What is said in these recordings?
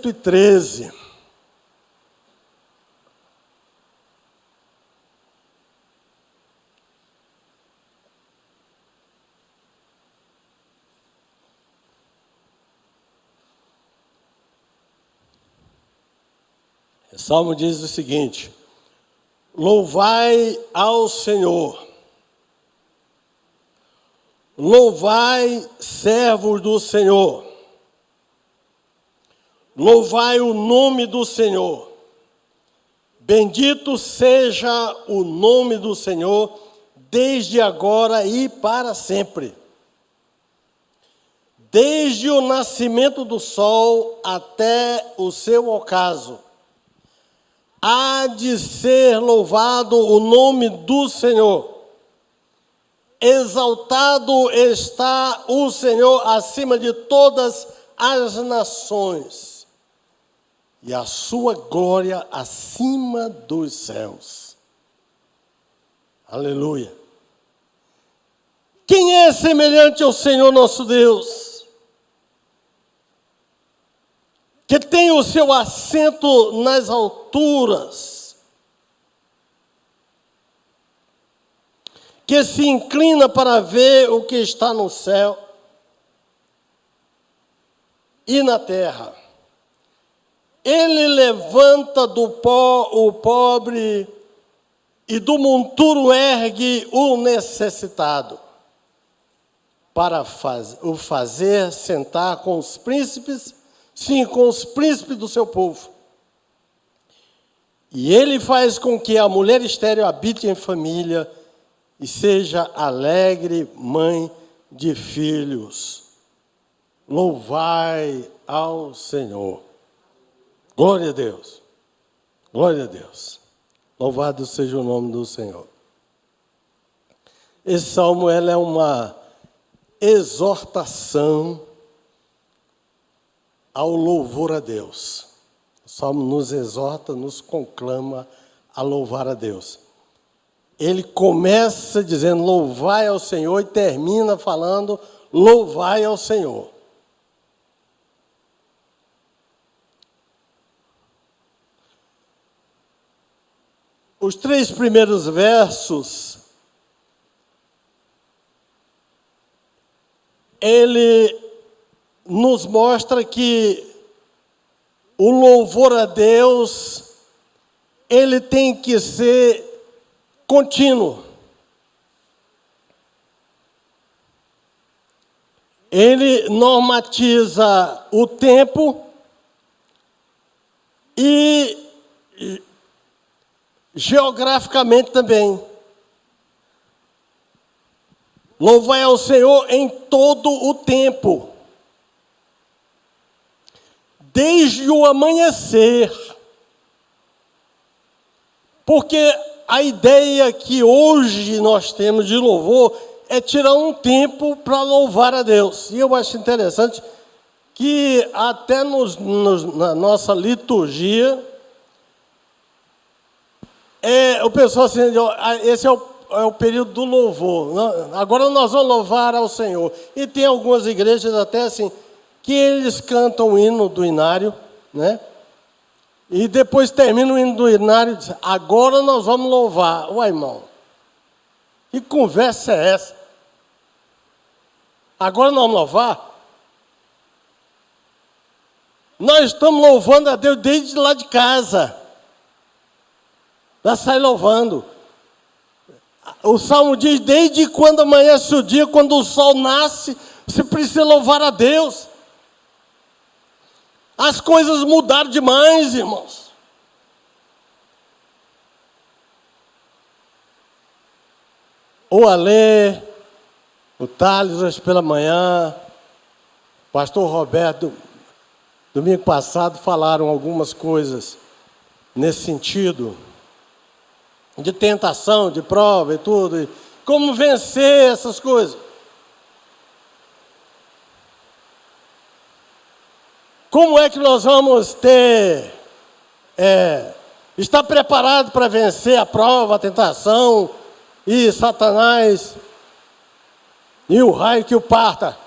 113. O Salmo diz o seguinte: louvai ao Senhor, louvai, servos do Senhor, louvai o nome do Senhor, bendito seja o nome do Senhor, desde agora e para sempre. Desde o nascimento do sol até o seu ocaso, há de ser louvado o nome do Senhor. Exaltado está o Senhor acima de todas as nações, e a sua glória acima dos céus. Aleluia. Quem é semelhante ao Senhor nosso Deus, que tem o seu assento nas alturas, que se inclina para ver o que está no céu e na terra. Ele levanta do pó o pobre e do monturo ergue o necessitado, para o fazer sentar com os príncipes, sim, com os príncipes do seu povo. E ele faz com que a mulher estéril habite em família e seja alegre mãe de filhos. Louvai ao Senhor. Glória a Deus. Glória a Deus. Louvado seja o nome do Senhor. Esse salmo é uma exortação ao louvor a Deus. O salmo nos exorta, nos conclama a louvar a Deus. Ele começa dizendo louvai ao Senhor e termina falando louvai ao Senhor. Os 3 primeiros versos, ele nos mostra que o louvor a Deus, ele tem que ser contínuo. Ele normatiza o tempo e geograficamente também. Louvai ao Senhor em todo o tempo, desde o amanhecer, porque a ideia que hoje nós temos de louvor é tirar um tempo para louvar a Deus. E eu acho interessante que até na nossa liturgia, o pessoal assim, esse é o período do louvor. Agora nós vamos louvar ao Senhor. E tem algumas igrejas até assim, que eles cantam o hino do inário, né? E depois termina o hino do inário e diz, agora nós vamos louvar. Ué, irmão, que conversa é essa? Agora nós vamos louvar? Nós estamos louvando a Deus desde lá de casa. Já sai louvando. O Salmo diz, desde quando amanhece o dia, quando o sol nasce, você precisa louvar a Deus. As coisas mudaram demais, irmãos. O Alê, o Thales, hoje pela manhã, o pastor Roberto, domingo passado, falaram algumas coisas nesse sentido, de tentação, de prova e tudo, e como vencer essas coisas. Como é que nós vamos estar preparado para vencer a prova, a tentação e Satanás e o raio que o parta?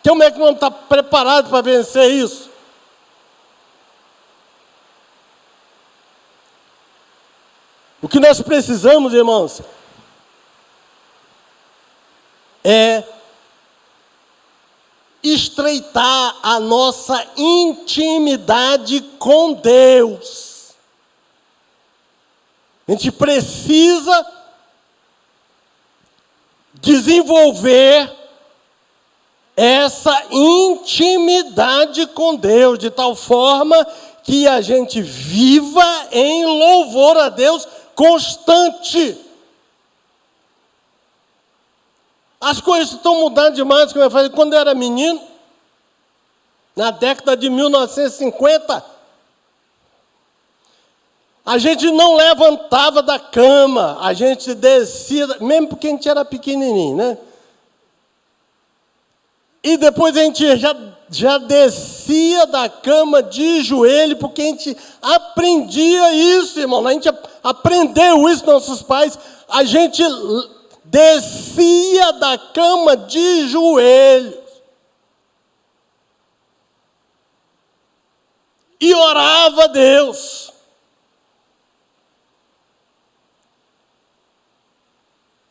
Como é que nós vamos estar preparados para vencer isso? O que nós precisamos, irmãos, é estreitar a nossa intimidade com Deus. A gente precisa desenvolver essa intimidade com Deus, de tal forma que a gente viva em louvor a Deus constante. As coisas estão mudando demais, como eu falei, quando eu era menino, na década de 1950, a gente não levantava da cama, a gente descia, mesmo porque a gente era pequenininho, né? E depois a gente já descia da cama de joelho, porque a gente aprendia isso, irmão. A gente aprendeu isso, nossos pais. A gente descia da cama de joelhos e orava a Deus.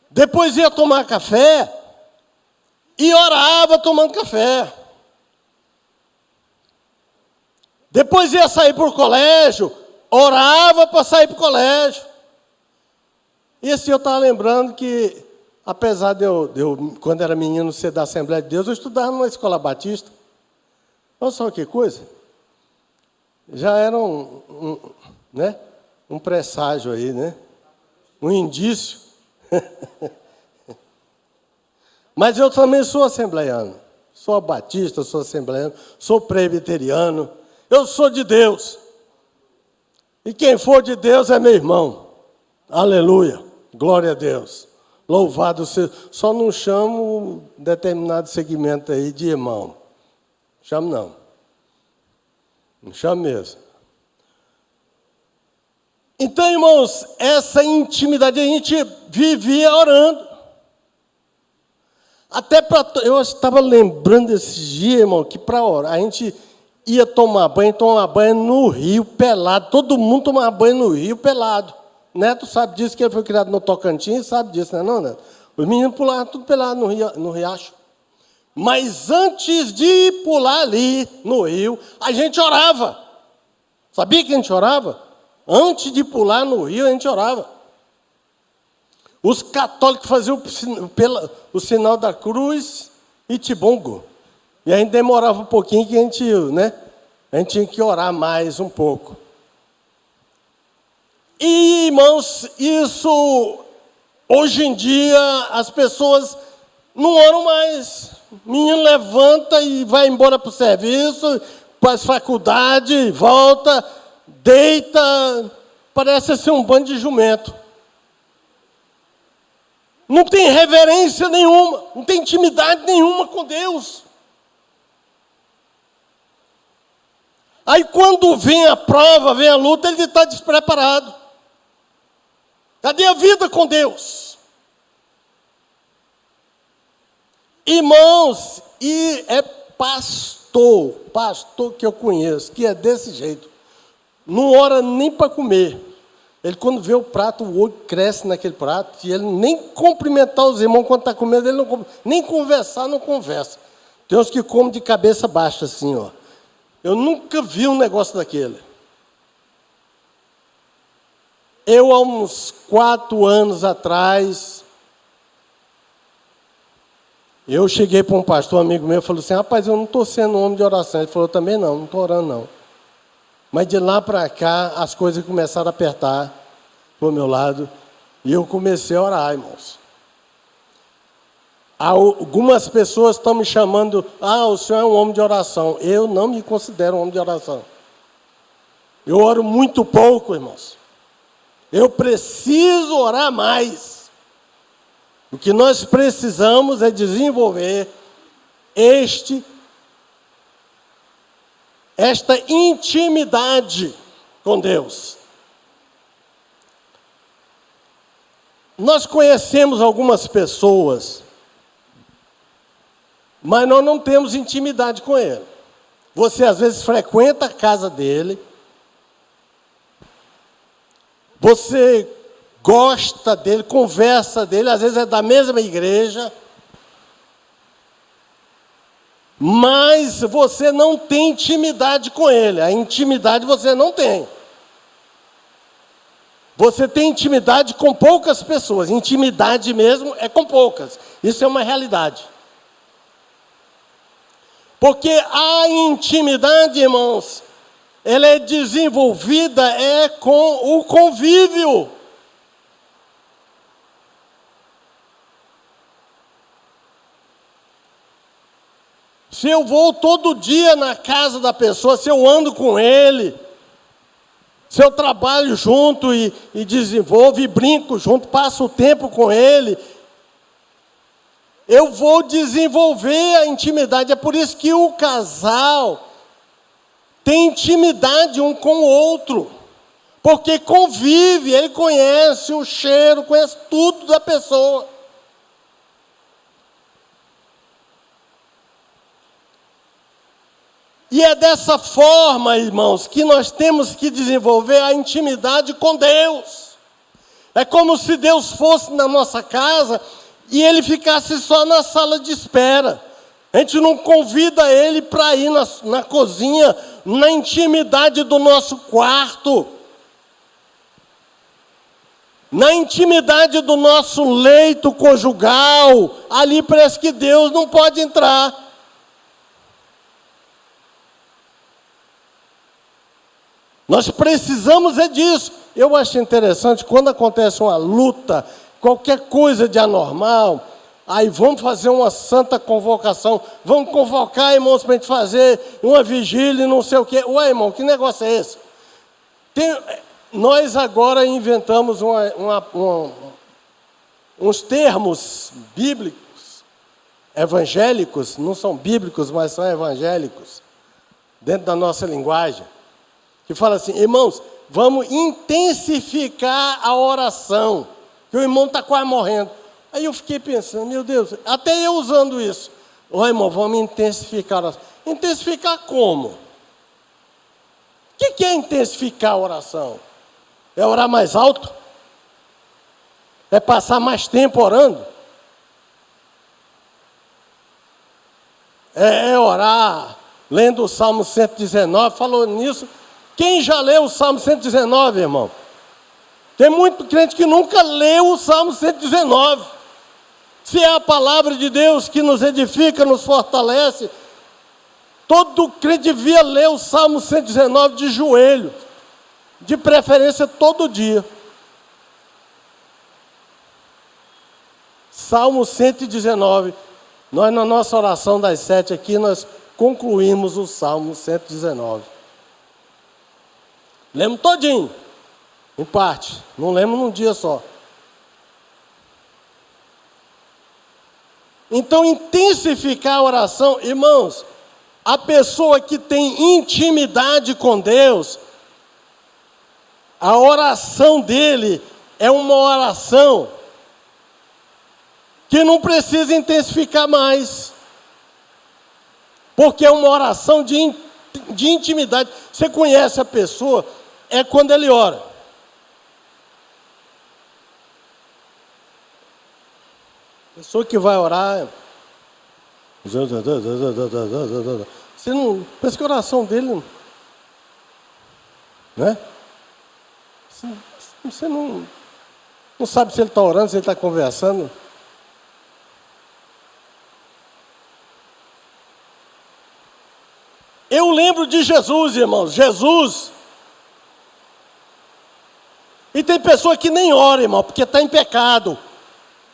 Depois ia tomar café e orava tomando café. Depois ia sair para o colégio, orava para sair para o colégio. E assim eu estava lembrando que, apesar de eu, quando era menino, ser da Assembleia de Deus, eu estudava numa escola batista. Olha só que coisa. Já era um presságio aí, né? Um indício. Mas eu também sou assembleiano. Sou batista, sou assembleiano, sou presbiteriano. Eu sou de Deus. E quem for de Deus é meu irmão. Aleluia. Glória a Deus. Louvado seja. Só não chamo determinado segmento aí de irmão. Chamo não. Não chamo mesmo. Então, irmãos, essa intimidade, a gente vivia orando. Até para... Eu estava lembrando esse dia, irmão, que para orar, a gente ia tomar banho no rio pelado. Todo mundo tomava banho no rio pelado. Neto sabe disso, que ele foi criado no Tocantins, sabe disso, não é não, Neto? Os meninos pulavam tudo pelado no riacho. Mas antes de pular ali no rio, a gente orava. Sabia que a gente orava? Antes de pular no rio, a gente orava. Os católicos faziam o sinal da cruz e tibongo. E a gente demorava um pouquinho que a gente tinha que orar mais um pouco. E, irmãos, isso, hoje em dia, as pessoas não oram mais. O menino levanta e vai embora para o serviço, faz faculdade, volta, deita, parece ser um bando de jumento. Não tem reverência nenhuma, não tem intimidade nenhuma com Deus. Aí quando vem a prova, vem a luta, ele está despreparado. Cadê a vida com Deus? Irmãos, e é pastor que eu conheço, que é desse jeito. Não ora nem para comer. Ele, quando vê o prato, o olho cresce naquele prato, e ele nem cumprimentar os irmãos quando está comendo, ele não, nem conversar, não conversa. Tem uns que comem de cabeça baixa, assim, ó. Eu nunca vi um negócio daquele. Eu, há uns 4 anos atrás, eu cheguei para um pastor, amigo meu, e falou assim, rapaz, eu não estou sendo um homem de oração. Ele falou, também não estou orando, não. Mas de lá para cá, as coisas começaram a apertar para o meu lado, e eu comecei a orar, irmãos. Algumas pessoas estão me chamando, o senhor é um homem de oração. Eu não me considero um homem de oração. Eu oro muito pouco, irmãos. Eu preciso orar mais. O que nós precisamos é desenvolver esta intimidade com Deus. Nós conhecemos algumas pessoas, mas nós não temos intimidade com ele. Você às vezes frequenta a casa dele, você gosta dele, conversa dele, às vezes é da mesma igreja, mas você não tem intimidade com ele. A intimidade você não tem. Você tem intimidade com poucas pessoas. Intimidade mesmo é com poucas. Isso é uma realidade. Porque a intimidade, irmãos, ela é desenvolvida com o convívio. Se eu vou todo dia na casa da pessoa, se eu ando com ele, se eu trabalho junto e desenvolvo e brinco junto, passo o tempo com ele, eu vou desenvolver a intimidade. É por isso que o casal tem intimidade um com o outro, porque convive, ele conhece o cheiro, conhece tudo da pessoa. E é dessa forma, irmãos, que nós temos que desenvolver a intimidade com Deus. É como se Deus fosse na nossa casa e Ele ficasse só na sala de espera. A gente não convida Ele para ir na cozinha, na intimidade do nosso quarto, na intimidade do nosso leito conjugal. Ali parece que Deus não pode entrar. Nós precisamos disso. Eu acho interessante, quando acontece uma luta, qualquer coisa de anormal, aí vamos fazer uma santa convocação, vamos convocar, irmãos, para a gente fazer uma vigília e não sei o quê. Ué, irmão, que negócio é esse? Nós agora inventamos uns termos bíblicos, evangélicos, não são bíblicos, mas são evangélicos, dentro da nossa linguagem, que fala assim: irmãos, vamos intensificar a oração, que o irmão está quase morrendo. Aí eu fiquei pensando, meu Deus, até eu usando isso. Ô irmão, vamos intensificar a oração. Intensificar como? O que é intensificar a oração? É orar mais alto? É passar mais tempo orando? É orar lendo o Salmo 119, falou nisso. Quem já leu o Salmo 119, irmão? Tem muito crente que nunca leu o Salmo 119. Se é a palavra de Deus que nos edifica, nos fortalece, todo crente devia ler o Salmo 119 de joelho, de preferência todo dia. Salmo 119. Nós, na nossa oração das 7 aqui, nós concluímos o Salmo 119. Lemos todinho, em parte, não lemos num dia só. Então, intensificar a oração, irmãos, a pessoa que tem intimidade com Deus, a oração dele é uma oração que não precisa intensificar mais, porque é uma oração de intimidade. Você conhece a pessoa, é quando ele ora. Pessoa que vai orar, você não pensa que a oração dele, né? Você não sabe se ele está orando, se ele está conversando. Eu lembro de Jesus, irmãos. Jesus. E tem pessoa que nem ora, irmão, porque está em pecado.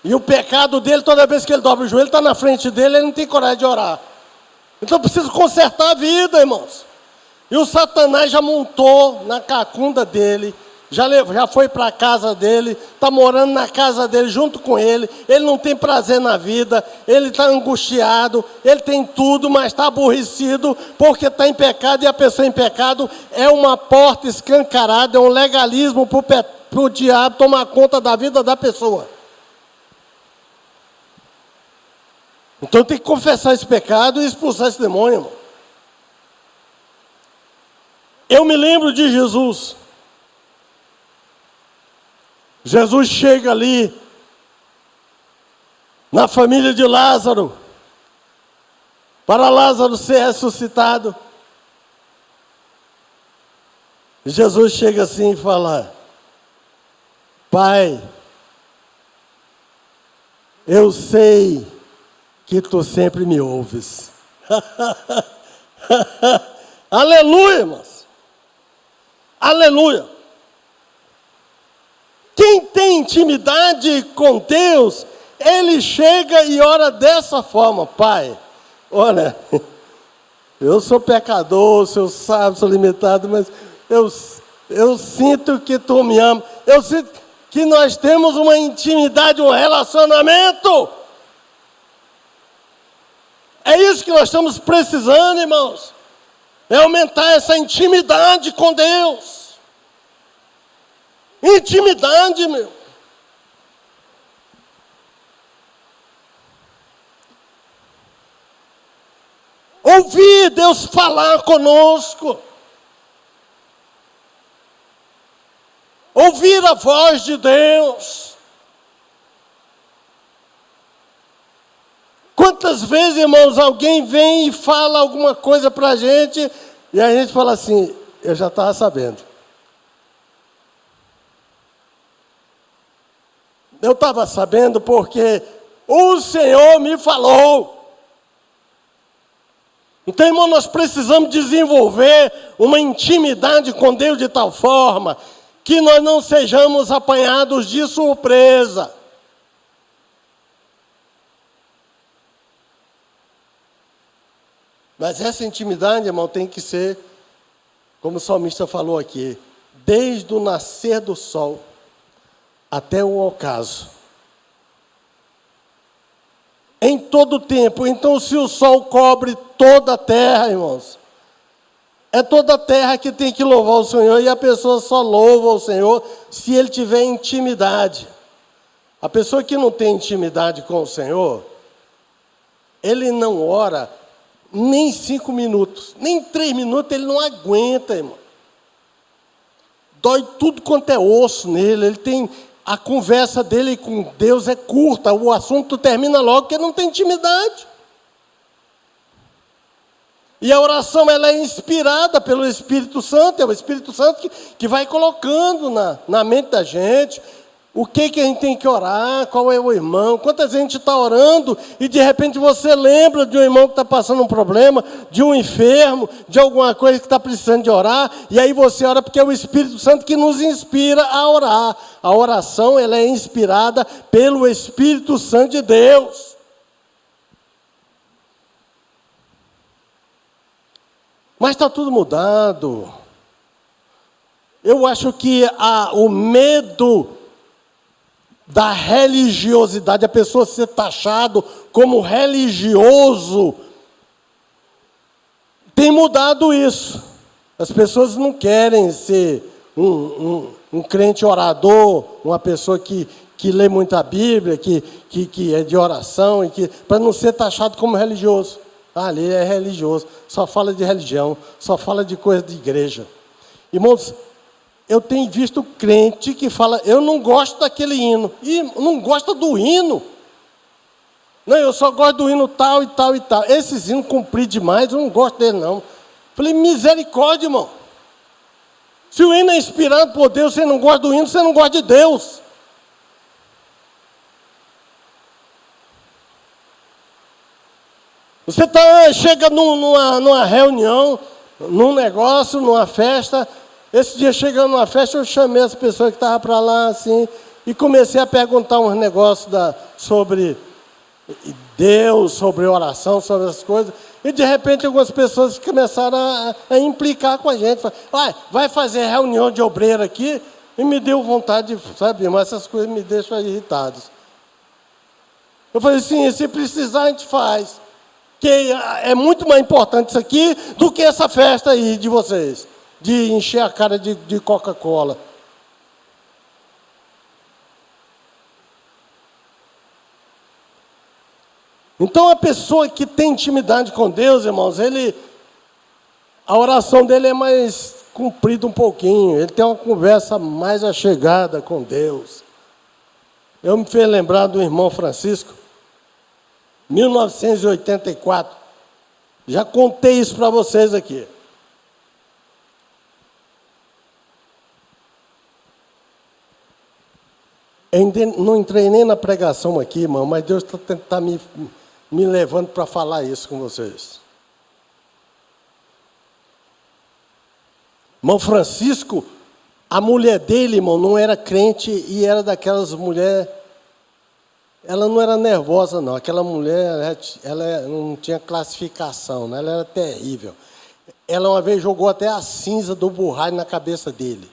E o pecado dele, toda vez que ele dobra o joelho, está na frente dele, ele não tem coragem de orar. Então precisa consertar a vida, irmãos. E o Satanás já montou na cacunda dele, já foi para a casa dele, está morando na casa dele junto com ele não tem prazer na vida, ele está angustiado, ele tem tudo, mas está aborrecido, porque está em pecado, e a pessoa em pecado é uma porta escancarada, é um legalismo para o diabo tomar conta da vida da pessoa. Então tem que confessar esse pecado e expulsar esse demônio, irmão. Eu me lembro de Jesus. Jesus chega ali na família de Lázaro, para Lázaro ser ressuscitado. Jesus chega assim e fala: Pai, eu sei que tu sempre me ouves. Aleluia, irmãos. Aleluia. Quem tem intimidade com Deus, ele chega e ora dessa forma: Pai, olha, eu sou pecador, o Senhor sabe, sou limitado, mas eu sinto que tu me ama. Eu sinto que nós temos uma intimidade, um relacionamento. É isso que nós estamos precisando, irmãos. É aumentar essa intimidade com Deus. Intimidade, meu. Ouvir Deus falar conosco. Ouvir a voz de Deus. Quantas vezes, irmãos, alguém vem e fala alguma coisa para a gente, e a gente fala assim: eu já estava sabendo. Eu estava sabendo porque o Senhor me falou. Então, irmão, nós precisamos desenvolver uma intimidade com Deus de tal forma que nós não sejamos apanhados de surpresa. Mas essa intimidade, irmão, tem que ser, como o salmista falou aqui, desde o nascer do sol até o ocaso. Em todo o tempo. Então, se o sol cobre toda a terra, irmãos, é toda a terra que tem que louvar o Senhor, e a pessoa só louva o Senhor se ele tiver intimidade. A pessoa que não tem intimidade com o Senhor, ele não ora nem 5 minutos, nem 3 minutos, ele não aguenta, irmão. Dói tudo quanto é osso nele, ele tem... A conversa dele com Deus é curta, o assunto termina logo porque não tem intimidade. E a oração, ela é inspirada pelo Espírito Santo, é o Espírito Santo que vai colocando na mente da gente o que a gente tem que orar, qual é o irmão, quantas vezes a gente está orando e de repente você lembra de um irmão que está passando um problema, de um enfermo, de alguma coisa que está precisando de orar, e aí você ora porque é o Espírito Santo que nos inspira a orar. A oração, ela é inspirada pelo Espírito Santo de Deus. Mas está tudo mudado. Eu acho que o medo da religiosidade, a pessoa ser taxado como religioso, tem mudado isso. As pessoas não querem ser um crente orador, uma pessoa que lê muita Bíblia, que é de oração, para não ser taxado como religioso. Ali é religioso, só fala de religião, só fala de coisa de igreja. Irmãos, eu tenho visto crente que fala: eu não gosto daquele hino. E não gosta do hino. Não, eu só gosto do hino tal e tal e tal. Esses hinos compridos demais, eu não gosto dele não. Falei: misericórdia, irmão. Se o hino é inspirado por Deus, você não gosta do hino, você não gosta de Deus. Você chega numa reunião, num negócio, numa festa. Esse dia, chegando numa festa, eu chamei as pessoas que estavam para lá, assim, e comecei a perguntar uns negócios sobre Deus, sobre oração, sobre essas coisas. E, de repente, algumas pessoas começaram a implicar com a gente. Falaram: vai fazer reunião de obreiro aqui? E me deu vontade de, sabe, mas essas coisas me deixam irritados. Eu falei: sim, se precisar, a gente faz. Que é muito mais importante isso aqui do que essa festa aí de vocês, de encher a cara de Coca-Cola. Então, a pessoa que tem intimidade com Deus, irmãos, a oração dele é mais comprida um pouquinho, ele tem uma conversa mais achegada com Deus. Eu me fiz lembrar do irmão Francisco, 1984. Já contei isso para vocês aqui. Não entrei nem na pregação aqui, irmão, mas Deus está me levando para falar isso com vocês. Irmão Francisco, a mulher dele, irmão, não era crente e era daquelas mulheres. Ela não era nervosa, não. Aquela mulher, ela não tinha classificação, né? Ela era terrível. Ela uma vez jogou até a cinza do burralho na cabeça dele.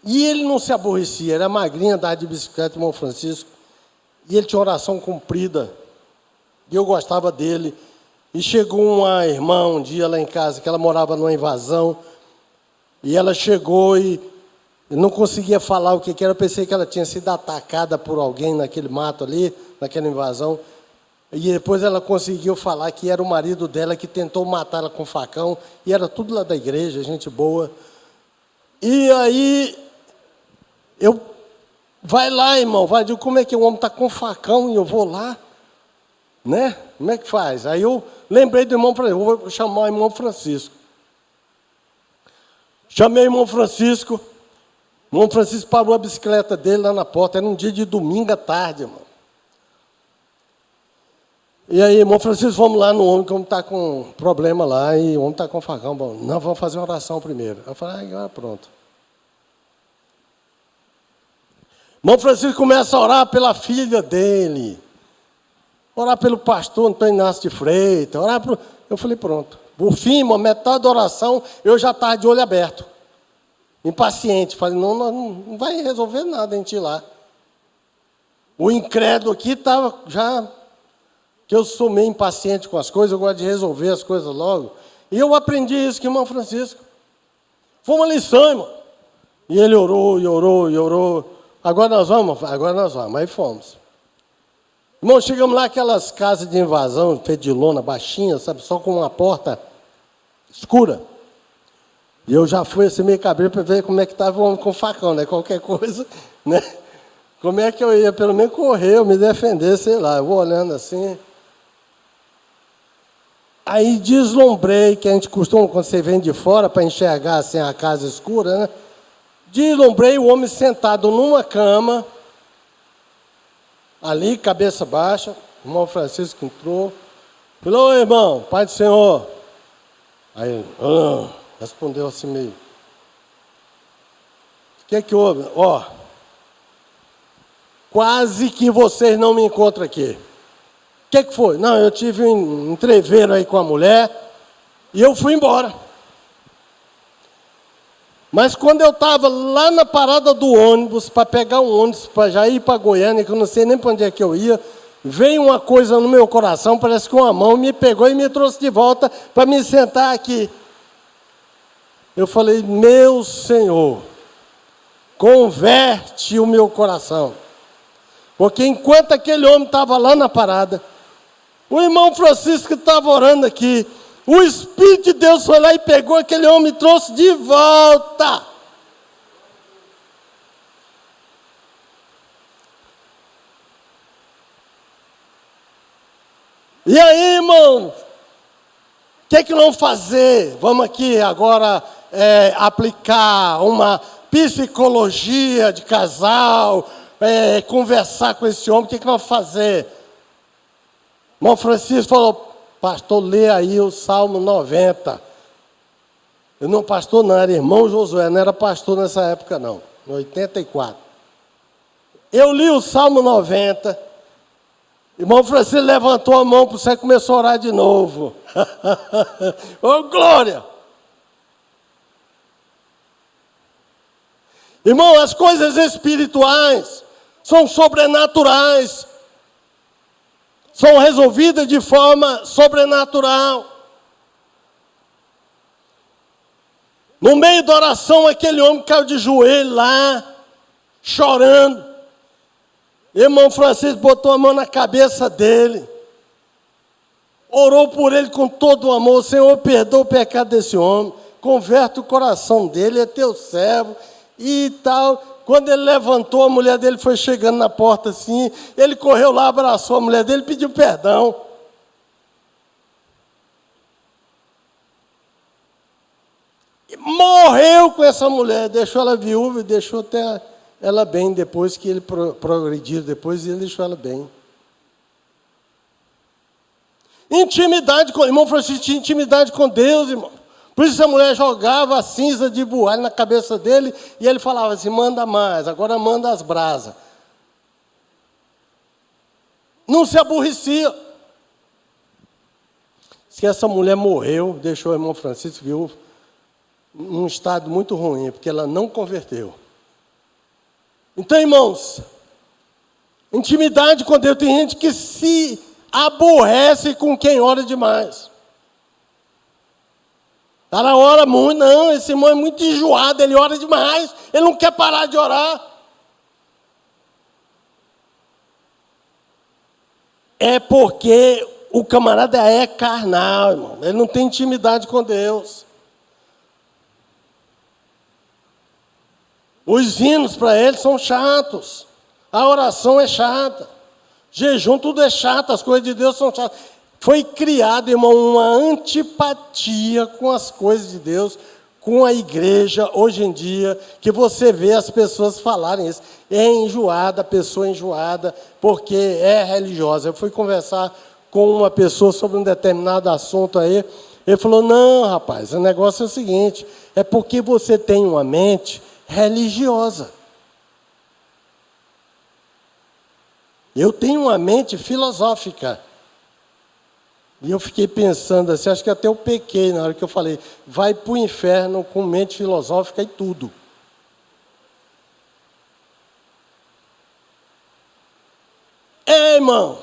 E ele não se aborrecia, era magrinha, andava de bicicleta, irmão Francisco. E ele tinha oração comprida. E eu gostava dele. E chegou uma irmã um dia lá em casa, que ela morava numa invasão. E ela chegou e não conseguia falar o que era. Eu pensei que ela tinha sido atacada por alguém naquele mato ali, naquela invasão. E depois ela conseguiu falar que era o marido dela que tentou matar ela com facão. E era tudo lá da igreja, gente boa. E aí, vai lá, irmão, vai, digo, como é que o homem está com facão e eu vou lá? Né? Como é que faz? Aí eu lembrei do irmão Francisco, eu vou chamar o irmão Francisco. Chamei o irmão Francisco. O irmão Francisco parou a bicicleta dele lá na porta. Era um dia de domingo à tarde, irmão. E aí, irmão Francisco, vamos lá no homem, que o homem está com problema lá, e o homem está com facão. Bom, não, vamos fazer uma oração primeiro. Eu falei, agora pronto. Irmão Francisco começa a orar pela filha dele. Orar pelo pastor Antônio Inácio de Freitas. Eu falei, pronto. Por fim, irmão, metade da oração, eu já estava de olho aberto. Impaciente. Falei, não vai resolver nada a gente ir lá. O incrédulo aqui estava já... Que eu sou meio impaciente com as coisas, eu gosto de resolver as coisas logo. E eu aprendi isso com o irmão Francisco. Foi uma lição, irmão. E ele orou, e orou, e orou. Agora nós vamos. Aí fomos. Irmão, chegamos lá, aquelas casas de invasão, feitas de lona, baixinhas, sabe, só com uma porta escura. E eu já fui assim meio cabreiro para ver como é que estava o homem com facão, né? Qualquer coisa, né? Como é que eu ia, pelo menos, correr, ou me defender, sei lá. Eu vou olhando assim. Aí deslumbrei, que a gente costuma, quando você vem de fora, para enxergar assim a casa escura, né? Deslumbrei o homem sentado numa cama, ali, cabeça baixa. O irmão Francisco entrou. Falou, oi, irmão, Pai do Senhor. Aí, respondeu assim meio. O que é que houve? Quase que vocês não me encontram aqui. O que é que foi? Não, eu tive um entreveiro aí com a mulher e eu fui embora. Mas quando eu estava lá na parada do ônibus, para pegar um ônibus para já ir para Goiânia, que eu não sei nem para onde é que eu ia, veio uma coisa no meu coração, parece que uma mão me pegou e me trouxe de volta para me sentar aqui. Eu falei, meu Senhor, converte o meu coração. Porque enquanto aquele homem estava lá na parada, o irmão Francisco estava orando aqui, o Espírito de Deus foi lá e pegou aquele homem e trouxe de volta. E aí, irmão, o que nós vamos fazer? Vamos aqui agora aplicar uma psicologia de casal, conversar com esse homem. O que nós vamos fazer? O irmão Francisco falou, pastor, lê aí o Salmo 90. Eu não pastor não, era irmão Josué, não era pastor nessa época não, em 84. Eu li o Salmo 90, irmão Francisco levantou a mão para você e começou a orar de novo. Ô, glória! Irmão, as coisas espirituais são sobrenaturais. São resolvidas de forma sobrenatural. No meio da oração, aquele homem caiu de joelho lá, chorando. Irmão Francisco botou a mão na cabeça dele, orou por ele com todo o amor. Senhor, perdoa o pecado desse homem, converte o coração dele, é teu servo e tal. quando ele levantou, a mulher dele foi chegando na porta assim, ele correu lá, abraçou a mulher dele, pediu perdão. Morreu com essa mulher, deixou ela viúva e deixou até ela bem depois que ele progrediu, depois ele deixou ela bem. Intimidade com, irmão Francisco, tinha intimidade com Deus, irmão. Por isso a mulher jogava a cinza de bualho na cabeça dele e ele falava assim, manda mais, agora manda as brasas. Não se aborrecia. Se essa mulher morreu, deixou o irmão Francisco viúvo num estado muito ruim, porque ela não converteu. Então, irmãos, intimidade com Deus, tem gente que se aborrece com quem ora demais. Ela ora muito, não, esse irmão é muito enjoado, ele ora demais, ele não quer parar de orar. É porque o camarada é carnal, irmão, ele não tem intimidade com Deus. Os hinos para ele são chatos, a oração é chata, jejum tudo é chato, as coisas de Deus são chatas. Foi criado, irmão, uma antipatia com as coisas de Deus, com a igreja, hoje em dia, que você vê as pessoas falarem isso. É enjoada, a pessoa é enjoada, porque é religiosa. Eu fui conversar com uma pessoa sobre um determinado assunto aí, ele falou, não, rapaz, o negócio é o seguinte, é porque você tem uma mente religiosa. Eu tenho uma mente filosófica. E eu fiquei pensando assim, acho que até eu pequei na hora que eu falei, vai para o inferno com mente filosófica e tudo. É, irmão.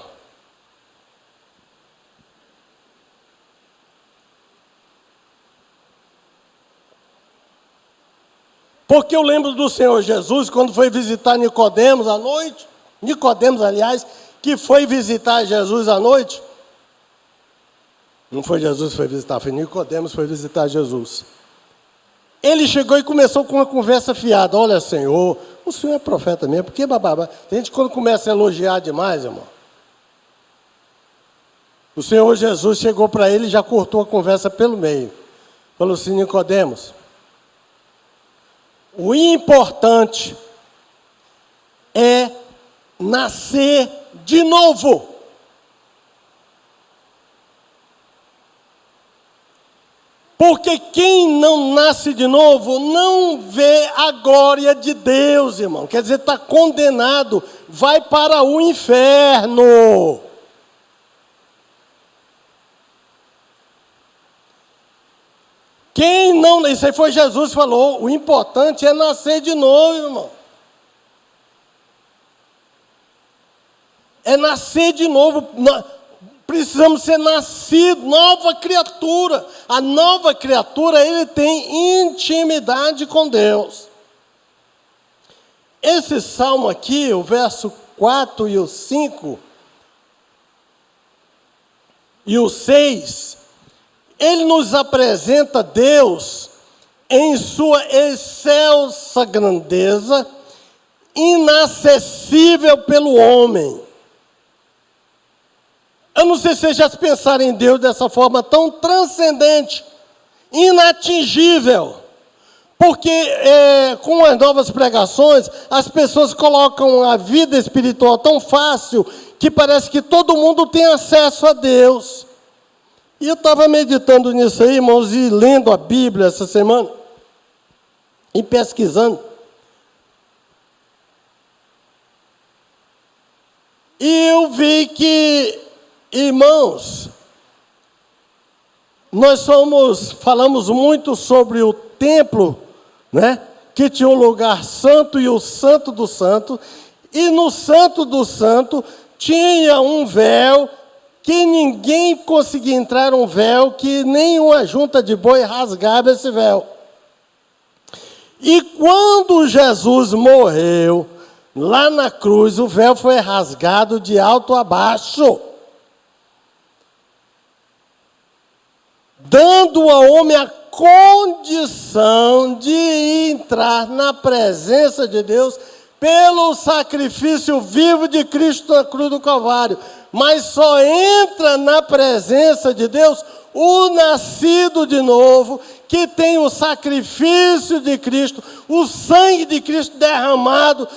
Porque eu lembro do Senhor Jesus, quando foi visitar Nicodemos à noite, Nicodemos, aliás, que foi visitar Jesus à noite. Não foi Jesus que foi visitar, foi Nicodemos que foi visitar Jesus. Ele chegou e começou com uma conversa fiada. Olha, Senhor, o Senhor é profeta mesmo, porque babá. Tem gente quando começa a elogiar demais, irmão. O Senhor Jesus chegou para ele e já cortou a conversa pelo meio. Falou assim, Nicodemos, o importante é nascer de novo. Porque quem não nasce de novo não vê a glória de Deus, irmão. Quer dizer, está condenado, vai para o inferno. Quem não, isso aí foi Jesus que falou, o importante é nascer de novo, irmão. É nascer de novo. Precisamos ser nascidos, nova criatura. A nova criatura, ele tem intimidade com Deus. Esse salmo aqui, o verso 4 e o 5 e o 6, ele nos apresenta Deus em sua excelsa grandeza, inacessível pelo homem. Eu não sei se vocês já pensaram em Deus dessa forma tão transcendente, inatingível. Porque com as novas pregações, as pessoas colocam a vida espiritual tão fácil, que parece que todo mundo tem acesso a Deus. E eu estava meditando nisso aí, irmãos, e lendo a Bíblia essa semana, e pesquisando. E eu vi que, irmãos, nós falamos muito sobre o templo, né? Que tinha um lugar santo e o santo do santo, e no santo do santo tinha um véu que ninguém conseguia entrar, um véu que nenhuma junta de boi rasgava esse véu. E quando Jesus morreu, lá na cruz, o véu foi rasgado de alto a baixo, dando ao homem a condição de entrar na presença de Deus pelo sacrifício vivo de Cristo na cruz do Calvário. Mas só entra na presença de Deus o nascido de novo, que tem o sacrifício de Cristo, o sangue de Cristo derramado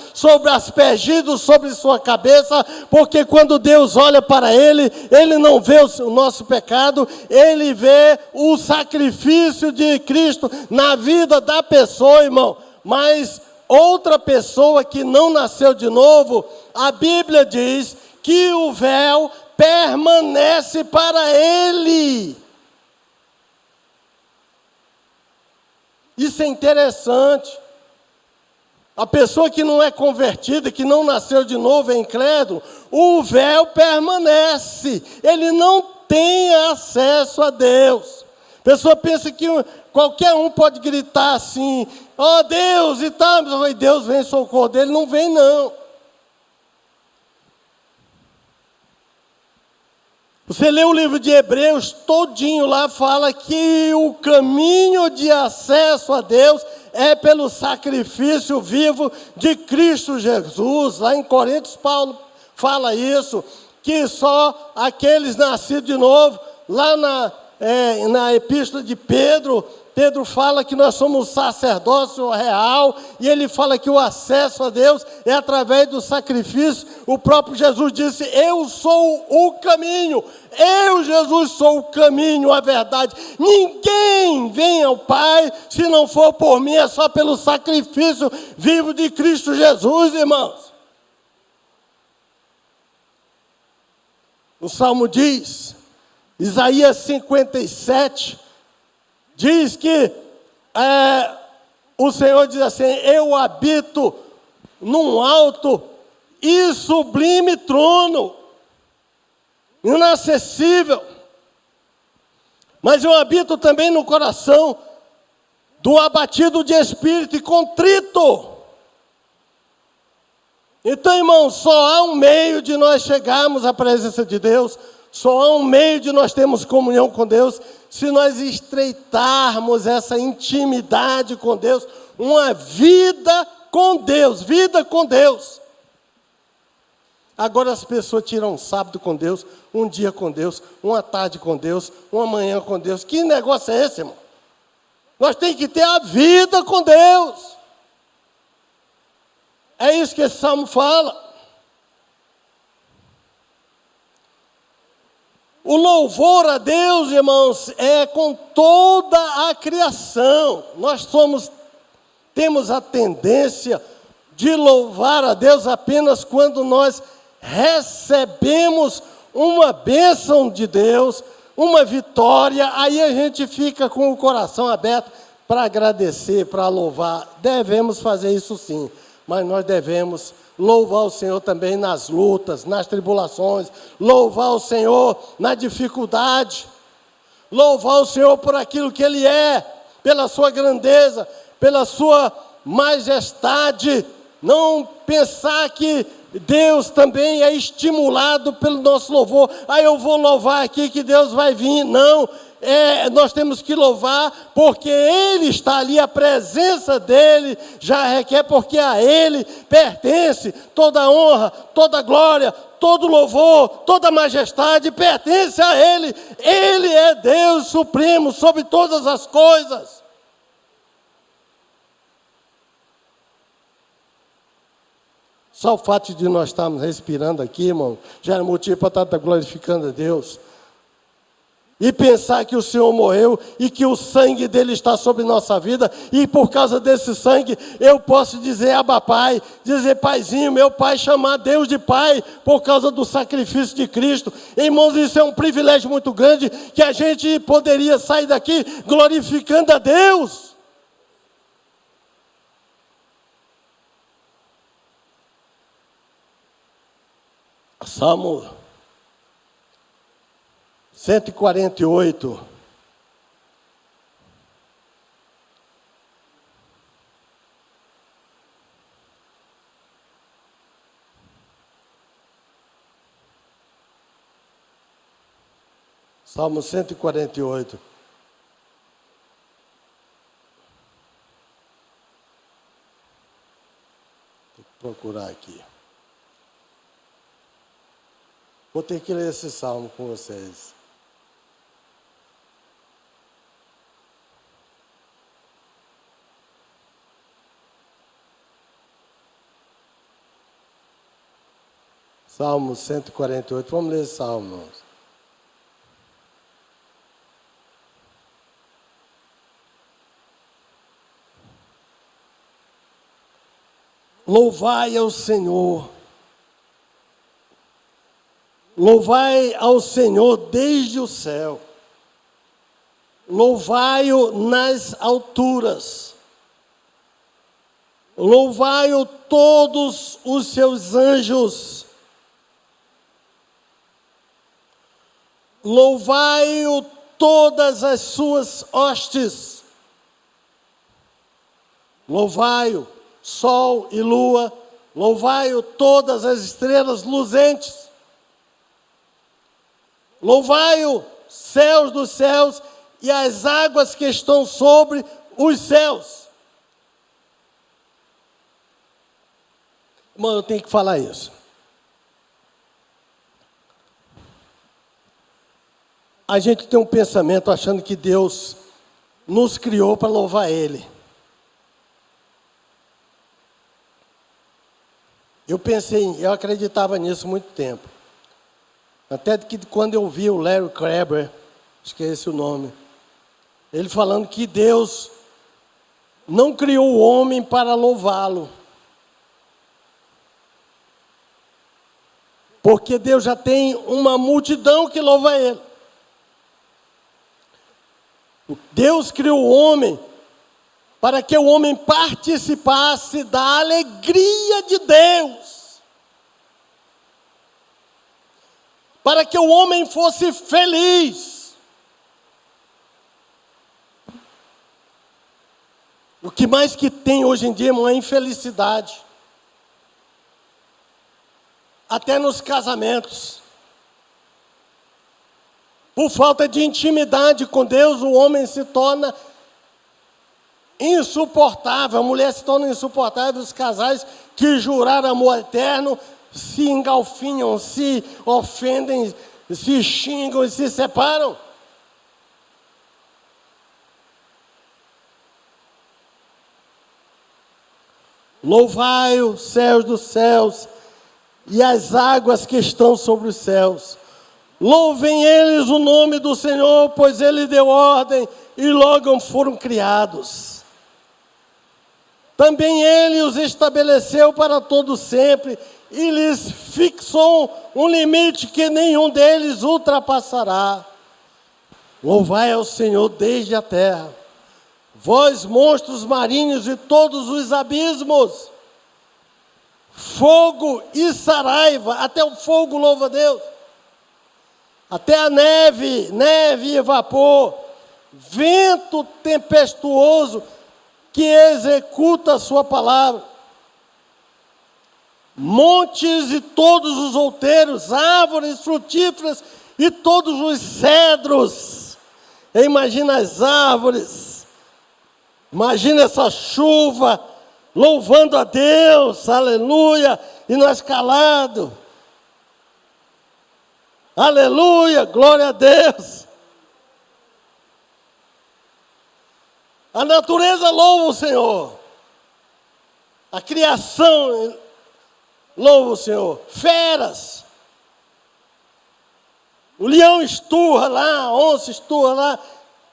aspergido sobre sua cabeça, porque quando Deus olha para ele, ele não vê o nosso pecado, ele vê o sacrifício de Cristo na vida da pessoa, irmão. Mas outra pessoa que não nasceu de novo, a Bíblia diz que o véu permanece para ele. Isso é interessante. A pessoa que não é convertida, que não nasceu de novo, é incrédulo, o véu permanece. Ele não tem acesso a Deus. A pessoa pensa que qualquer um pode gritar assim, ó Deus e tal, mas Deus vem em socorro dele. Não vem, não. Você lê o livro de Hebreus, todinho lá fala que o caminho de acesso a Deus é pelo sacrifício vivo de Cristo Jesus. Lá em Coríntios, Paulo fala isso, que só aqueles nascidos de novo. Lá na epístola de Pedro, Pedro fala que nós somos sacerdócio real, e ele fala que o acesso a Deus é através do sacrifício. O próprio Jesus disse, eu sou o caminho, eu, Jesus, sou o caminho, a verdade. Ninguém vem ao Pai se não for por mim, é só pelo sacrifício vivo de Cristo Jesus, irmãos. O Salmo diz, Isaías 57, diz que o Senhor diz assim, eu habito num alto e sublime trono, inacessível, mas eu habito também no coração do abatido de espírito e contrito. Então, irmãos, só há um meio de nós chegarmos à presença de Deus, só há um meio de nós termos comunhão com Deus, se nós estreitarmos essa intimidade com Deus, uma vida com Deus, vida com Deus. Agora as pessoas tiram um sábado com Deus, um dia com Deus, uma tarde com Deus, uma manhã com Deus. Que negócio é esse, irmão? Nós temos que ter a vida com Deus. É isso que esse salmo fala. O louvor a Deus, irmãos, é com toda a criação. Nós temos a tendência de louvar a Deus apenas quando nós recebemos uma bênção de Deus, uma vitória, aí a gente fica com o coração aberto para agradecer, para louvar. Devemos fazer isso sim, mas nós devemos louvar o Senhor também nas lutas, nas tribulações, louvar o Senhor na dificuldade, louvar o Senhor por aquilo que Ele é, pela sua grandeza, pela sua majestade. Não pensar que Deus também é estimulado pelo nosso louvor. Eu vou louvar aqui que Deus vai vir. Não, nós temos que louvar porque Ele está ali, a presença dEle já requer, porque a Ele pertence toda a honra, toda a glória, todo louvor, toda a majestade pertence a Ele. Ele é Deus supremo sobre todas as coisas. Só o fato de nós estarmos respirando aqui, irmão, já era motivo para estar glorificando a Deus. E pensar que o Senhor morreu e que o sangue dele está sobre nossa vida, e por causa desse sangue eu posso dizer Abba Pai, dizer Paizinho, meu Pai, chamar Deus de Pai por causa do sacrifício de Cristo. Irmãos, isso é um privilégio muito grande, que a gente poderia sair daqui glorificando a Deus. Salmo 148. Salmo 148. procurar aqui. Vou ter que ler esse salmo com vocês. Salmo 148. Vamos ler esse salmo, irmãos. Louvai ao Senhor. Louvai ao Senhor desde o céu. Louvai-o nas alturas. Louvai-o todos os seus anjos. Louvai-o todas as suas hostes. Louvai-o, sol e lua. Louvai-o todas as estrelas luzentes. Louvai-o, céus dos céus e as águas que estão sobre os céus. Irmão, eu tenho que falar isso. A gente tem um pensamento achando que Deus nos criou para louvar Ele. Eu acreditava nisso há muito tempo. Até que quando eu vi o Larry Crabb, acho que é esse o nome, ele falando que Deus não criou o homem para louvá-lo. Porque Deus já tem uma multidão que louva Ele. Deus criou o homem para que o homem participasse da alegria de Deus. Para que o homem fosse feliz. O que mais que tem hoje em dia, irmão, é infelicidade. Até nos casamentos. Por falta de intimidade com Deus, o homem se torna insuportável, a mulher se torna insuportável, os casais que juraram amor eterno se engalfinham, se ofendem, se xingam e se separam. Louvai os céus dos céus e as águas que estão sobre os céus. Louvem eles o nome do Senhor, pois Ele deu ordem e logo foram criados. Também Ele os estabeleceu para todo sempre e lhes fixou um limite que nenhum deles ultrapassará. Louvai ao Senhor desde a terra, vós monstros marinhos e todos os abismos, fogo e saraiva, até o fogo louva a Deus, até a neve e vapor, vento tempestuoso que executa a sua palavra, montes e todos os outeiros, árvores frutíferas e todos os cedros. Imagina as árvores, imagina essa chuva, louvando a Deus, aleluia, e nós calados. Aleluia, glória a Deus. A natureza louva o Senhor. A criação louva o Senhor. Feras. O leão esturra lá, a onça esturra lá,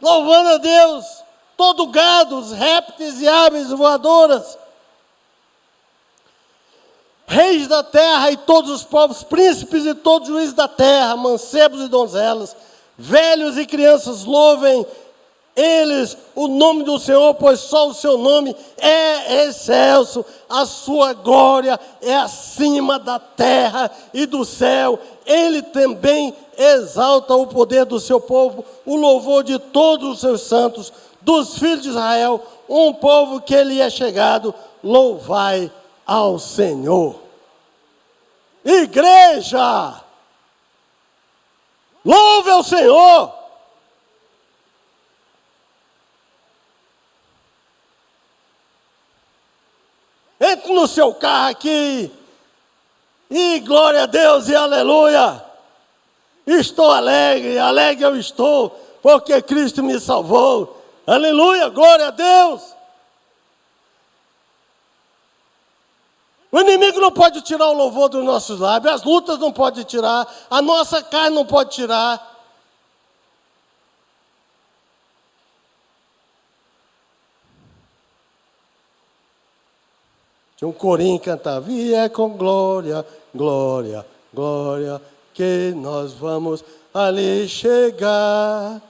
louvando a Deus. Todo gado, os répteis e aves voadoras. Reis da terra e todos os povos, príncipes e todos os juízes da terra, mancebos e donzelas, velhos e crianças, louvem eles o nome do Senhor, pois só o seu nome é excelso, a sua glória é acima da terra e do céu. Ele também exalta o poder do seu povo, o louvor de todos os seus santos, dos filhos de Israel, um povo que lhe é chegado. Louvai ao Senhor. Igreja, louve ao Senhor. Entre no seu carro aqui. E glória a Deus e aleluia. Estou alegre, alegre eu estou, porque Cristo me salvou. Aleluia, glória a Deus. O inimigo não pode tirar o louvor dos nossos lábios, as lutas não pode tirar, a nossa carne não pode tirar. Tinha um corinho que cantava, e é com glória, glória, glória, que nós vamos ali chegar.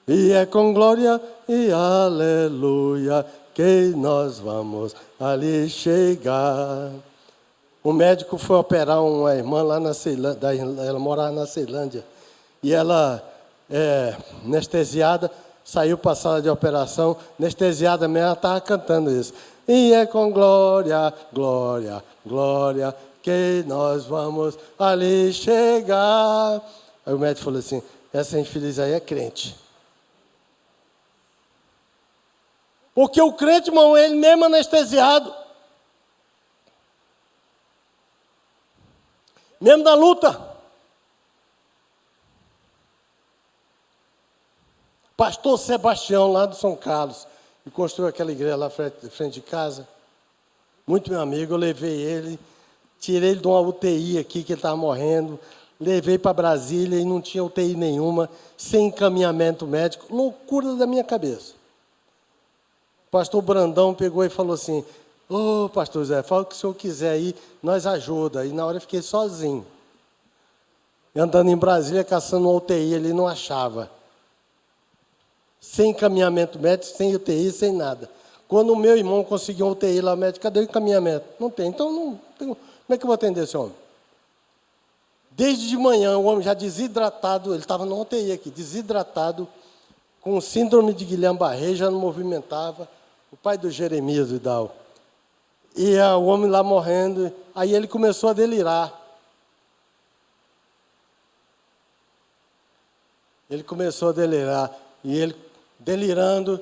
E é com glória e aleluia, que nós vamos ali chegar. O médico foi operar uma irmã lá na Ceilândia, ela morava na Ceilândia, e ela, anestesiada, saiu para a sala de operação, anestesiada mesmo, ela estava cantando isso. E é com glória, glória, glória, que nós vamos ali chegar. Aí o médico falou assim, essa infeliz aí é crente. Porque o crente, irmão, ele mesmo anestesiado. Mesmo na luta. Pastor Sebastião, lá do São Carlos, que construiu aquela igreja lá frente de casa. Muito meu amigo, eu levei ele, tirei ele de uma UTI aqui, que ele estava morrendo, levei para Brasília e não tinha UTI nenhuma, sem encaminhamento médico, loucura da minha cabeça. O pastor Brandão pegou e falou assim, ô pastor Zé, fala o que o senhor quiser aí, nós ajuda. E na hora eu fiquei sozinho. Andando em Brasília, caçando uma UTI, ele não achava. Sem encaminhamento médico, sem UTI, sem nada. Quando o meu irmão conseguiu uma UTI lá, o médico, cadê o encaminhamento? Não tem, então não tem. Como é que eu vou atender esse homem? Desde de manhã, o homem já desidratado, ele estava na UTI aqui, desidratado, com síndrome de Guillain-Barré, já não movimentava, o pai do Jeremias Vidal. E o homem lá morrendo, aí ele começou a delirar. Ele começou a delirar, e ele delirando,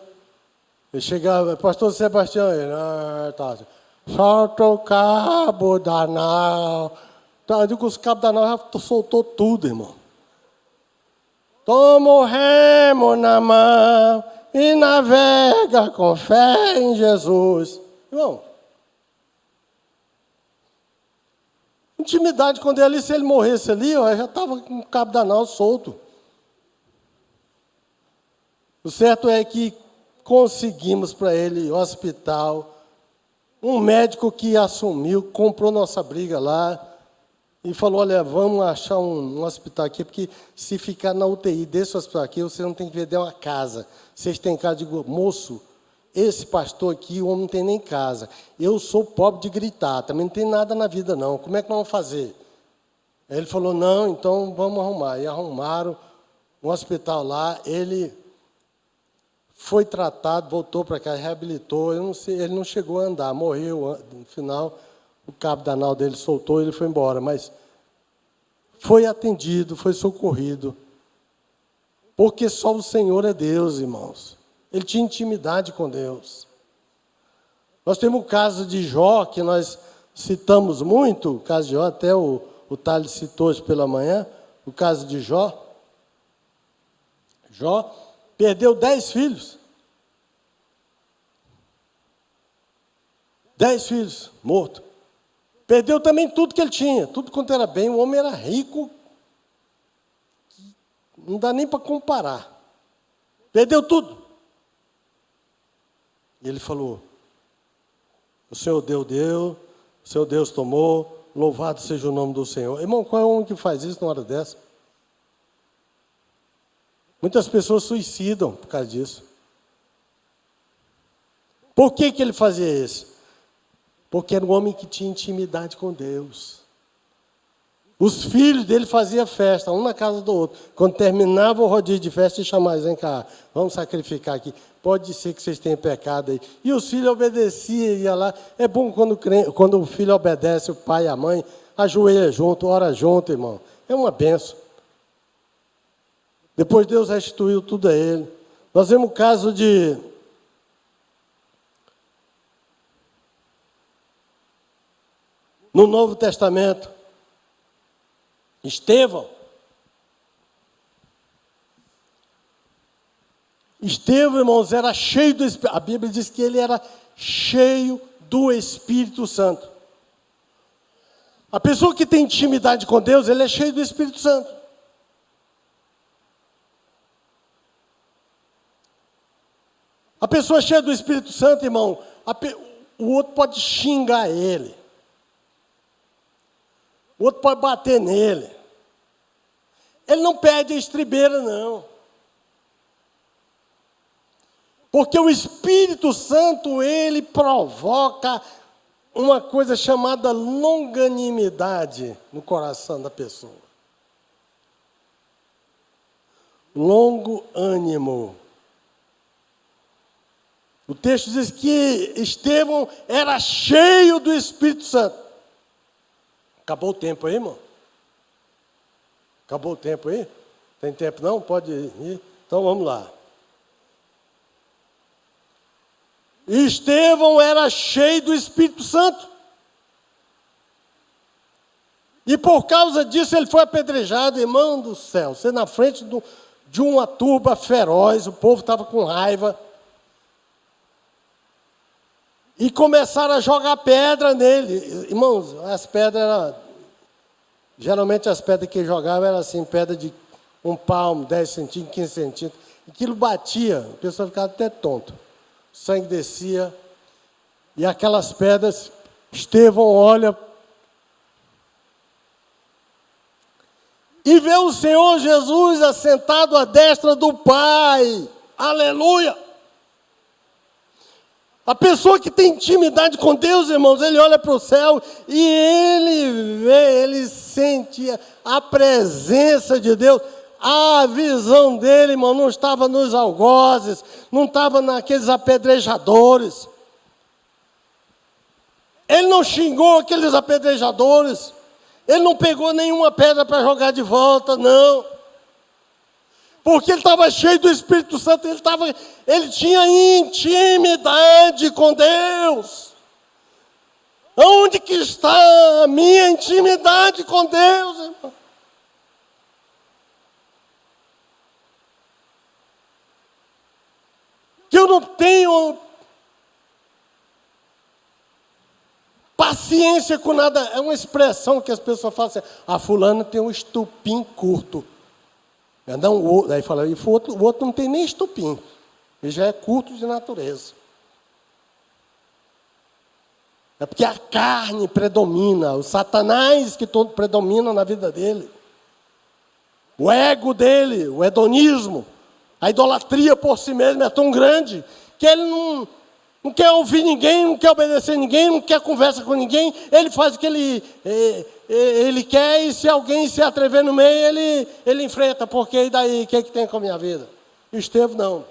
ele chegava, pastor Sebastião, ele, solta o cabo da nau. Então, eu digo que os cabos da nau já soltou tudo, irmão. Toma o remo na mão e navega com fé em Jesus. Irmão, intimidade com ele, se ele morresse ali, ó, já estava com o cabo da nau solto. O certo é que conseguimos para ele hospital, um médico que assumiu, comprou nossa briga lá e falou, olha, vamos achar um hospital aqui, porque se ficar na UTI desse hospital aqui, você não tem que vender uma casa. Vocês têm casa, digo, moço, esse pastor aqui, o homem não tem nem casa. Eu sou pobre de gritar, também não tem nada na vida não, como é que nós vamos fazer? Aí ele falou, não, então vamos arrumar. E arrumaram um hospital lá, ele foi tratado, voltou para cá, reabilitou, eu não sei, ele não chegou a andar, morreu no final, o cabo da nau dele soltou e ele foi embora, mas foi atendido, foi socorrido, porque só o Senhor é Deus, irmãos. Ele tinha intimidade com Deus. Nós temos o caso de Jó, que nós citamos muito, o caso de Jó, até o Thales citou hoje pela manhã, o caso de Jó. Jó perdeu 10 filhos. 10 filhos, morto. Perdeu também tudo que ele tinha, tudo quanto era bem. O homem era rico, não dá nem para comparar. Perdeu tudo. E ele falou, o Senhor deu, o Senhor Deus tomou, louvado seja o nome do Senhor. Irmão, qual é o homem que faz isso na hora dessa? Muitas pessoas suicidam por causa disso. Por que ele fazia isso? Porque era um homem que tinha intimidade com Deus. Os filhos dele faziam festa, um na casa do outro. Quando terminava o rodízio de festa, e chamavam, vem cá, vamos sacrificar aqui. Pode ser que vocês tenham pecado aí. E os filhos obedeciam, ia lá. É bom quando o filho obedece, o pai e a mãe, ajoelha junto, ora junto, irmão. É uma benção. Depois Deus restituiu tudo a ele. Nós vemos o caso de no Novo Testamento. Estevão, irmãos, era cheio do Espírito. A Bíblia diz que ele era cheio do Espírito Santo. A pessoa que tem intimidade com Deus, ele é cheio do Espírito Santo. A pessoa cheia do Espírito Santo, irmão, o outro pode xingar ele. O outro pode bater nele. Ele não perde a estribeira, não. Porque o Espírito Santo, ele provoca uma coisa chamada longanimidade no coração da pessoa. Longo ânimo. O texto diz que Estevão era cheio do Espírito Santo. Acabou o tempo aí, irmão? Acabou o tempo aí? Tem tempo não? Pode ir? Então vamos lá. Estevão era cheio do Espírito Santo. E por causa disso ele foi apedrejado, irmão do céu. Você na frente de uma turba feroz, o povo estava com raiva. E começaram a jogar pedra nele. Irmãos, as pedras eram... Geralmente as pedras que jogavam eram assim, pedra de 1 palmo, 10 centímetros, 15 centímetros. Aquilo batia, a pessoa ficava até tonto. O sangue descia. E aquelas pedras, Estevão olha e vê o Senhor Jesus assentado à destra do Pai. Aleluia! A pessoa que tem intimidade com Deus, irmãos, ele olha para o céu e ele vê, ele sente a presença de Deus. A visão dele, irmão, não estava nos algozes, não estava naqueles apedrejadores. Ele não xingou aqueles apedrejadores. Ele não pegou nenhuma pedra para jogar de volta, não. Porque ele estava cheio do Espírito Santo, ele tinha intimidade com Deus. Onde que está a minha intimidade com Deus, irmão? Que eu não tenho paciência com nada. É uma expressão que as pessoas falam assim: a fulana tem um estupim curto. Não, daí fala, e o outro não tem nem estupim. Ele já é curto de natureza. É porque a carne predomina, o Satanás que todo predomina na vida dele. O ego dele, o hedonismo, a idolatria por si mesmo é tão grande que ele não quer ouvir ninguém, não quer obedecer ninguém, não quer conversa com ninguém. Ele faz o que ele quer e se alguém se atrever no meio, ele enfrenta. Porque e daí? O que tem com a minha vida? Estevão não. O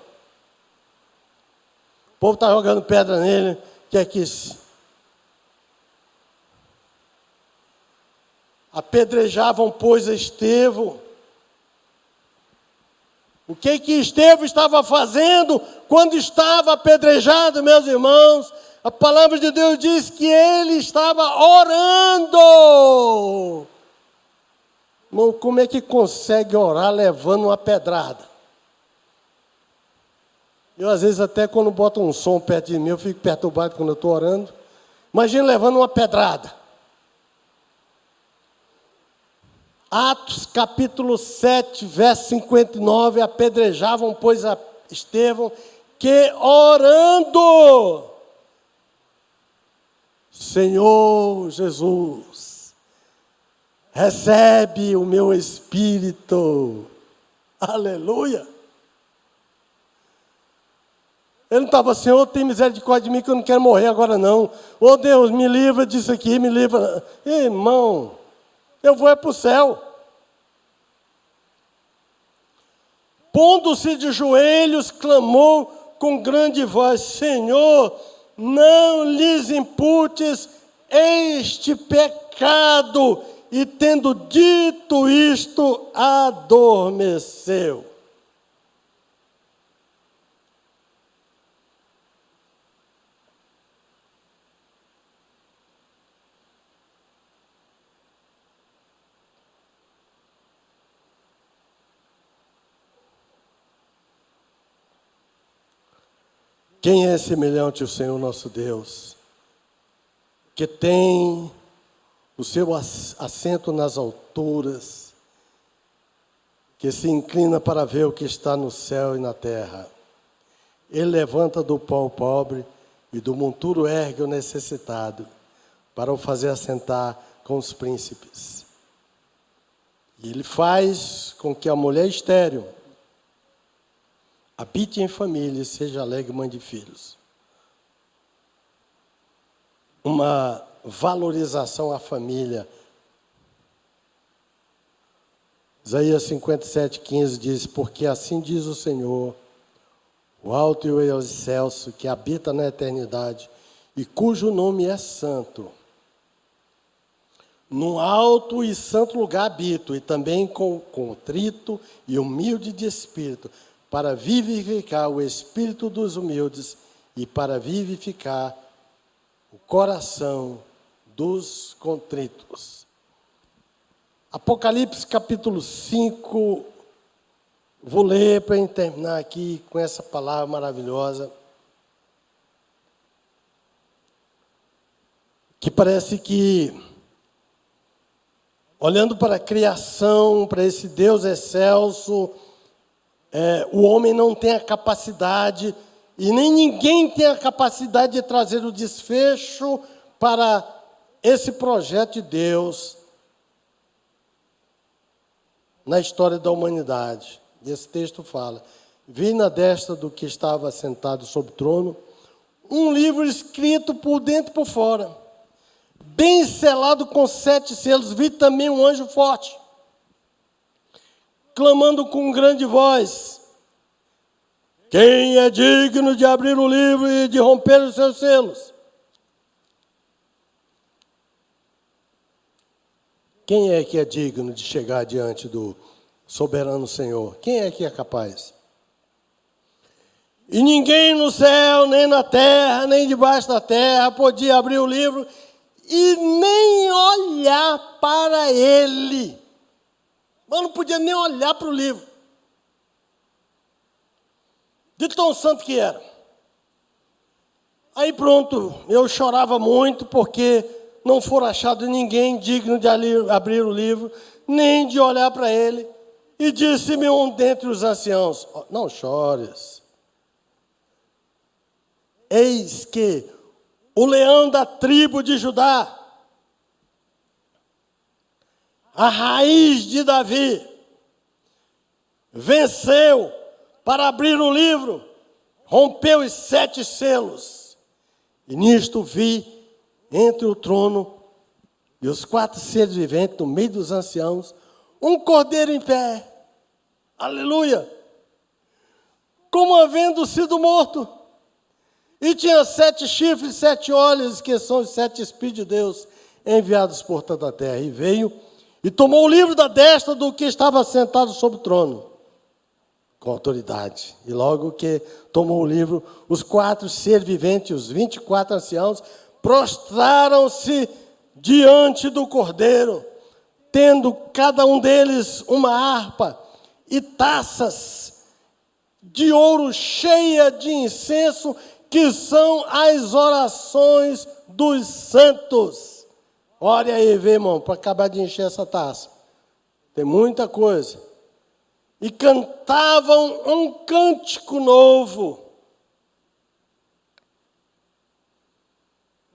povo está jogando pedra nele, quer que apedrejavam, pois, Estevão. O que Estevão estava fazendo quando estava apedrejado, meus irmãos? A palavra de Deus diz que ele estava orando. Irmão, como é que consegue orar levando uma pedrada? Eu, às vezes, até quando boto um som perto de mim, eu fico perturbado quando eu estou orando. Imagina levando uma pedrada. Atos capítulo 7, verso 59, apedrejavam, pois, a Estevão, que orando, Senhor Jesus, recebe o meu espírito. Aleluia. Ele não estava, Senhor, tem misericórdia de mim que eu não quero morrer agora não. Oh Deus, me livra disso aqui, me livra. Irmão, eu vou para o céu. Pondo-se de joelhos, clamou com grande voz: Senhor, não lhes imputes este pecado. E tendo dito isto, adormeceu. Quem é semelhante ao Senhor nosso Deus, que tem o seu assento nas alturas, que se inclina para ver o que está no céu e na terra. Ele levanta do pó o pobre e do monturo ergue o necessitado, para o fazer assentar com os príncipes. E ele faz com que a mulher estéril habite em família e seja alegre mãe de filhos. Uma valorização à família. Isaías 57:15 diz: porque assim diz o Senhor, o alto e o excelso, que habita na eternidade, e cujo nome é santo. No alto e santo lugar habito, e também com contrito e humilde de espírito, para vivificar o espírito dos humildes e para vivificar o coração dos contritos. Apocalipse capítulo 5, vou ler para terminar aqui com essa palavra maravilhosa, que parece que, olhando para a criação, para esse Deus excelso, o homem não tem a capacidade, e nem ninguém tem a capacidade de trazer o desfecho para esse projeto de Deus na história da humanidade. Esse texto fala: vi na destra do que estava sentado sobre o trono um livro escrito por dentro e por fora, bem selado com 7 selos. Vi também um anjo forte, clamando com grande voz: quem é digno de abrir o livro e de romper os seus selos? Quem é que é digno de chegar diante do soberano Senhor? Quem é que é capaz? E ninguém no céu, nem na terra, nem debaixo da terra podia abrir o livro e nem olhar para ele. Eu não podia nem olhar para o livro, de tão santo que era. Aí pronto, eu chorava muito, porque não for achado ninguém digno de abrir o livro, nem de olhar para ele. E disse-me um dentre os anciãos: não chores, eis que o leão da tribo de Judá, a raiz de Davi, venceu para abrir o livro, rompeu os 7 selos. E nisto vi, entre o trono e os 4 seres viventes, no meio dos anciãos, um cordeiro em pé, aleluia, como havendo sido morto, e tinha 7 chifres, 7 olhos, que são os 7 Espíritos de Deus, enviados por toda a terra. E veio e tomou o livro da destra do que estava sentado sobre o trono, com autoridade. E logo que tomou o livro, os 4 seres viventes, os 24 anciãos, prostraram-se diante do cordeiro, tendo cada um deles uma harpa e taças de ouro cheia de incenso, que são as orações dos santos. Olha aí, vê, irmão, para acabar de encher essa taça. Tem muita coisa. E cantavam um cântico novo.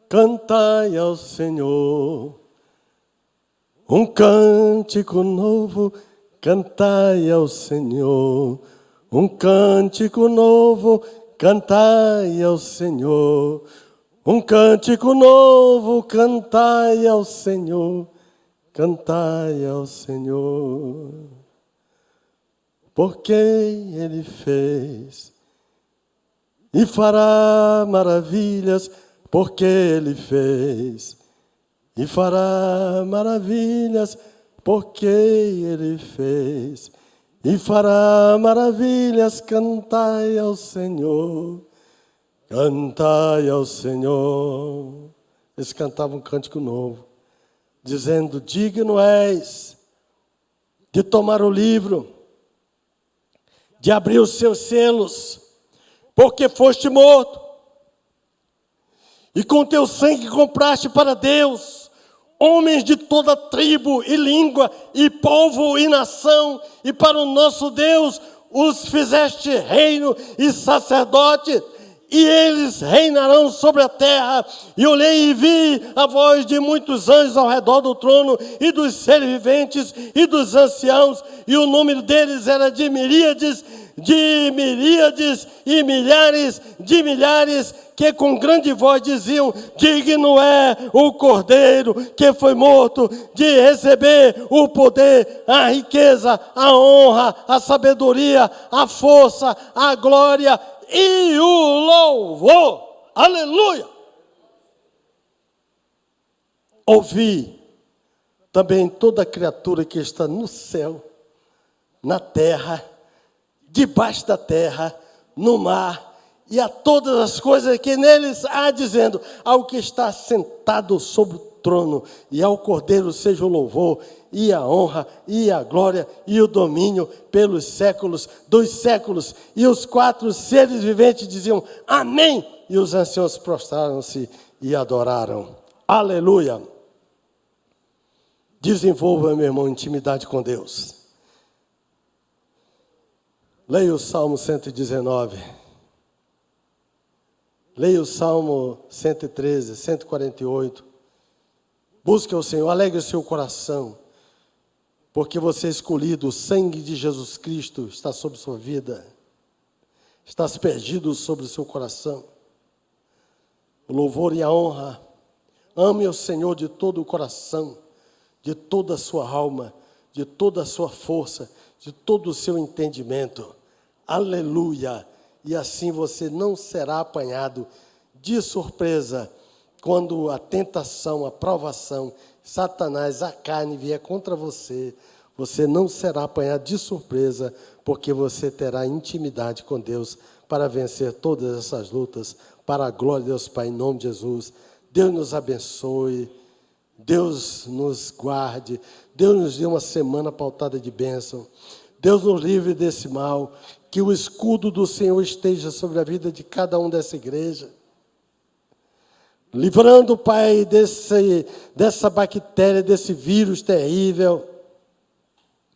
Cantai ao Senhor um cântico novo, cantai ao Senhor um cântico novo, cantai ao Senhor um cântico novo, cantai ao Senhor, cantai ao Senhor. Porque Ele fez e fará maravilhas, porque Ele fez e fará maravilhas, porque Ele fez e fará maravilhas. Cantai ao Senhor, cantai ao Senhor. Eles cantavam um cântico novo, dizendo: digno és de tomar o livro, de abrir os seus selos, porque foste morto, e com teu sangue compraste para Deus homens de toda tribo e língua e povo e nação, e para o nosso Deus os fizeste reino e sacerdote, e eles reinarão sobre a terra. E olhei e vi a voz de muitos anjos ao redor do trono, e dos seres viventes, e dos anciãos, e o número deles era de miríades e milhares de milhares, que com grande voz diziam: digno é o Cordeiro que foi morto de receber o poder, a riqueza, a honra, a sabedoria, a força, a glória e o louvor. Aleluia! Ouvi também toda criatura que está no céu, na terra, debaixo da terra, no mar, e a todas as coisas que neles há, dizendo: ao que está sentado sobre o trono e ao Cordeiro seja o louvor, e a honra, e a glória, e o domínio pelos séculos dos séculos. E os 4 seres viventes diziam: amém. E os anciãos prostraram-se e adoraram. Aleluia. Desenvolva, meu irmão, intimidade com Deus. Leia o Salmo 119. Leia o Salmo 113, 148. Busque ao Senhor, alegre o seu coração, porque você é escolhido, o sangue de Jesus Cristo está sobre sua vida, está aspergido sobre o seu coração. O louvor e a honra, ame ao Senhor de todo o coração, de toda a sua alma, de toda a sua força, de todo o seu entendimento. Aleluia! E assim você não será apanhado de surpresa quando a tentação, a provação, Satanás, a carne vier contra você. Você não será apanhado de surpresa, porque você terá intimidade com Deus para vencer todas essas lutas, para a glória de Deus Pai, em nome de Jesus. Deus nos abençoe, Deus nos guarde, Deus nos dê uma semana pautada de bênção, Deus nos livre desse mal, que o escudo do Senhor esteja sobre a vida de cada um dessa igreja, livrando, Pai, dessa bactéria, desse vírus terrível,